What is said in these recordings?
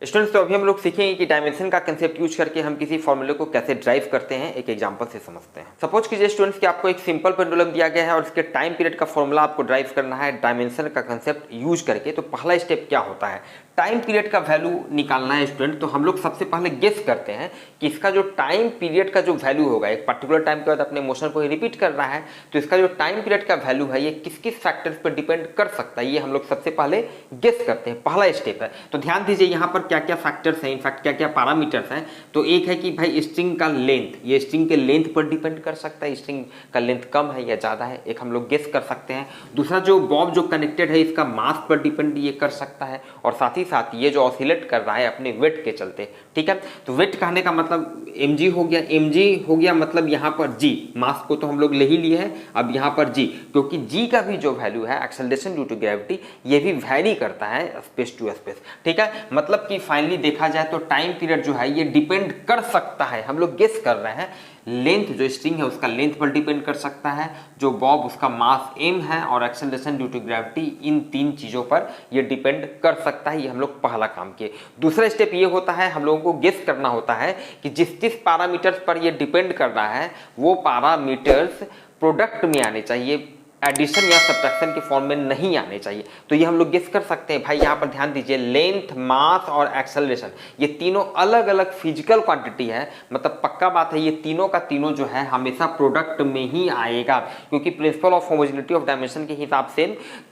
Students, तो अभी हम लोग सीखेंगे कि डायमेंशन का कंसेप्ट यूज करके हम किसी फॉर्मूले को कैसे ड्राइव करते हैं। एक एग्जांपल से समझते हैं। सपोज कीजिए स्टूडेंट्स कि आपको एक सिंपल पेंडुलम दिया गया है और इसके टाइम पीरियड का फॉर्मूला आपको ड्राइव करना है डायमेंशन का कंसेप्ट यूज करके। तो पहला स्टेप क्या होता है, टाइम पीरियड का वैल्यू निकालना है स्टूडेंट। तो हम लोग सबसे पहले गेस करते हैं कि इसका जो टाइम पीरियड का जो वैल्यू होगा, एक पर्टिकुलर टाइम के बाद अपने मोशन को रिपीट कर रहा है, तो इसका जो टाइम पीरियड का वैल्यू है ये किस किस फैक्टर्स पर डिपेंड कर सकता है, ये हम लोग सबसे पहले गेस करते हैं। पहला स्टेप है। तो ध्यान दीजिए यहाँ पर क्या क्या फैक्टर्स हैं, इनफैक्ट क्या क्या पैरामीटर्स हैं। तो एक है कि भाई स्ट्रिंग का लेंथ, ये स्ट्रिंग के लेंथ पर डिपेंड कर सकता है, स्ट्रिंग का लेंथ कम है या ज्यादा है, एक हम लोग गेस कर सकते हैं। दूसरा, जो बॉब जो कनेक्टेड है इसका मास पर डिपेंड ये कर सकता है, और साथ ही साथ ये जो ऑसिलेट कर रहा है अपने वेट के चलते। ठीक है, तो वेट कहने का मतलब mg हो गया, mg हो गया मतलब यहाँ पर g, मास को तो हम लोग ले ही लिए हैं, अब यहाँ पर g, क्योंकि g का भी जो वैल्यू है एक्सेलरेशन ड्यू टू ग्रेविटी, ये भी वैरी करता है स्पेस टू स्पेस। ठीक है, मतलब कि फाइनली देखा जाए तो टाइम पीरियड जो है ये डिपेंड कर सकता है, हम लोग गेस कर रहे हैं, लेंथ जो स्ट्रिंग है उसका लेंथ पर डिपेंड कर सकता है, जो बॉब उसका मास m है, और एक्सेलरेशन ड्यू टू ग्रेविटी, इन तीन चीजों पर ये डिपेंड कर सकता है। ये हम लोग पहला काम किए। दूसरा स्टेप ये होता है, हम लोगों को गेस करना होता है कि जिस जिस पैरामीटर्स पर ये डिपेंड कर रहा है वो पैरामीटर्स प्रोडक्ट में आने चाहिए, एडिशन या सब्ट्रैक्शन के फॉर्म में नहीं आने चाहिए। तो ये हम लोग गेस कर सकते हैं। भाई यहाँ पर ध्यान दीजिए, लेंथ, मास और एक्सेलरेशन ये तीनों अलग अलग फिजिकल क्वांटिटी है, मतलब पक्का बात है ये तीनों का तीनों जो है हमेशा प्रोडक्ट में ही आएगा, क्योंकि principle of homogeneity of dimension के हिसाब से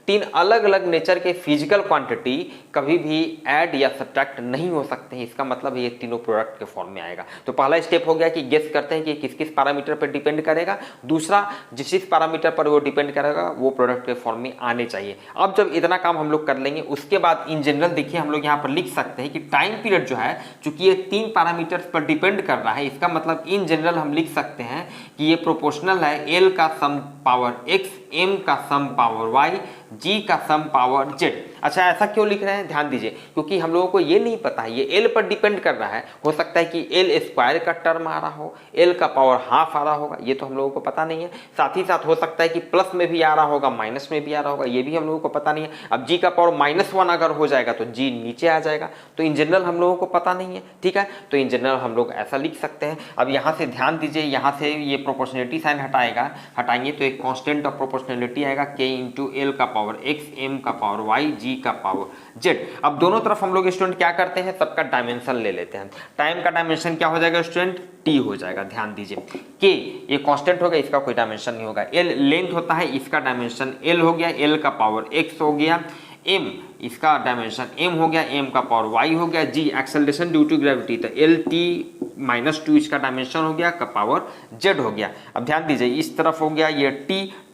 तीन अलग अलग नेचर के फिजिकल क्वांटिटी कभी भी ऐड या सब्ट्रैक्ट नहीं हो सकते हैं। इसका मतलब ये तीनों प्रोडक्ट के फॉर्म में आएगा। तो पहला स्टेप हो गया कि गेस करते हैं कि किस किस पैरामीटर पर डिपेंड करेगा। दूसरा, जिस जिस पैरामीटर पर वो डिपेंड करेगा वो प्रोडक्ट के फॉर्म में आने चाहिए। अब जब इतना काम हम लोग कर लेंगे उसके बाद इन जनरल देखिए हम लोग यहाँ पर लिख सकते हैं कि टाइम पीरियड जो है, चूंकि ये तीन पैरामीटर्स पर डिपेंड कर रहा है, इसका मतलब इन जनरल हम लिख सकते हैं कि ये प्रोपोर्शनल है L का सम पावर x, M का सम पावर y, G का सम पावर z। अच्छा, ऐसा क्यों लिख रहे हैं, ध्यान दीजिए, क्योंकि हम लोगों को ये नहीं पता है, ये L पर डिपेंड कर रहा है। हो सकता है कि L स्क्वायर का टर्म आ रहा हो, L का पावर हाफ आ रहा होगा, ये तो हम लोगों को पता नहीं है। साथ ही साथ हो सकता है कि प्लस में भी आ रहा होगा, माइनस में भी आ रहा होगा, ये भी हम लोगों को पता नहीं है। अब G का पावर -1 अगर हो जाएगा तो G नीचे आ जाएगा, तो इन जनरल हम लोगों को पता नहीं है। ठीक है, तो इन जनरल हम लोग ऐसा लिख सकते हैं। अब यहाँ से ध्यान दीजिए, यहाँ से ये प्रोपोर्शनलिटी साइन हटाएंगे तो एक कांस्टेंट ऑफ प्रोपोर्शनलिटी आएगा K इंटू L का पावर x, M का पावर y, G का पावर z। अब दोनों तरफ हम लोग स्टूडेंट क्या करते हैं, सबका डायमेंशन ले लेते हैं। टाइम का डायमेंशन क्या हो जाएगा स्टूडेंट, t हो जाएगा। ध्यान दीजिए, k ये कांस्टेंट होगा, इसका कोई डायमेंशन नहीं होगा। l लेंथ होता है, इसका डायमेंशन l हो गया, l का पावर x हो गया। m इसका डायमेंशन m हो गया, m का पावर y हो गया। g acceleration due to gravity, तो Lt-2 इसका डायमेंशन हो गया, का पावर z हो गया। अब ध्यान दीजिए, इस तरफ हो गया ये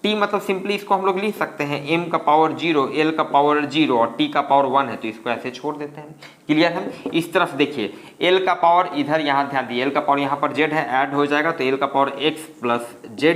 t मतलब सिंपली इसको हम लोग लिख सकते हैं m का पावर 0, l का पावर 0 और t का पावर 1 है, तो इसको ऐसे छोड़ देते हैं। क्लियर है। इस तरफ देखिए, l का पावर इधर, यहाँ ध्यान दिए l का पावर यहाँ पर z है, ऐड हो जाएगा तो l का power x plus z,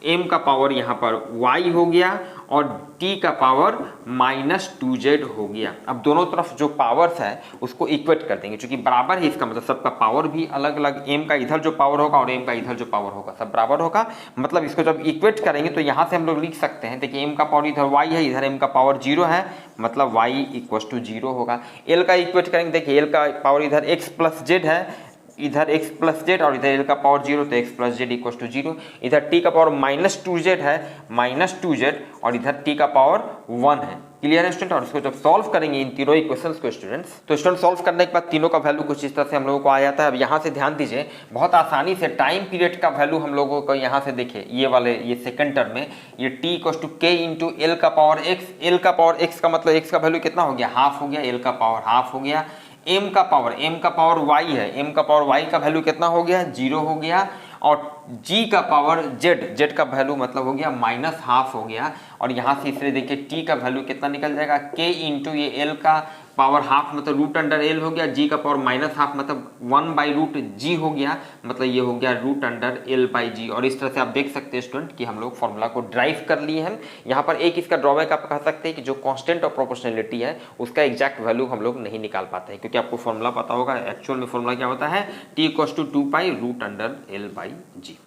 m का पावर यहाँ पर y हो गया और t का पावर -2z हो गया। अब दोनों तरफ जो पावर्स है उसको इक्वेट कर देंगे, क्योंकि बराबर है, इसका मतलब सबका पावर भी अलग अलग, m का इधर जो पावर होगा और m का इधर जो पावर होगा सब बराबर होगा। मतलब इसको जब इक्वेट करेंगे तो यहाँ से हम लोग लिख सकते हैं, देखिए m का पावर इधर y है, इधर m का पावर 0 है, मतलब y = 0 होगा। l का इक्वेट करेंगे, देखिए l का पावर इधर x प्लस z है, इधर x प्लस जेड और इधर l का पावर 0, तो x प्लस जेड = 0। इधर t का पावर -2z है, -2z और इधर t का पावर 1 है। क्लियर है स्टूडेंट। और इसको जब सॉल्व करेंगे इन तीनों इक्वेशंस को स्टूडेंट्स, तो स्टूडेंट सॉल्व करने के बाद तीनों का वैल्यू कुछ इस तरह से हम लोगों को आ जाता है। अब यहाँ से ध्यान दीजिए, बहुत आसानी से टाइम पीरियड का वैल्यू हम लोगों को यहाँ से देखिए, ये वाले ये सेकंड टर्म में ये t = k इंटू L का पावर x, L का पावर x का मतलब x का वैल्यू कितना हो गया, हाफ हो गया, L का पावर हाफ हो गया। m का पावर y है, m का पावर y का वैल्यू कितना हो गया, 0 हो गया। और g का पावर z का वैल्यू मतलब हो गया -½ हो गया। और यहाँ से इसलिए देखिए t का वैल्यू कितना निकल जाएगा, k इंटू ये l का पावर हाफ मतलब √l हो गया, g का पावर -½ मतलब 1/√g हो गया, मतलब ये हो गया √l/g। और इस तरह से आप देख सकते हैं स्टूडेंट कि हम लोग फॉर्मूला को ड्राइव कर लिए हैं। यहाँ पर एक इसका ड्रॉबैक आप कह सकते हैं कि जो कांस्टेंट ऑफ प्रोपोर्शनलिटी है उसका एग्जैक्ट वैल्यू हम लोग नहीं निकाल पाते हैं, क्योंकि आपको फॉर्मूला पता होगा एक्चुअल में फॉर्मूला क्या होता है, t = 2π√l/g।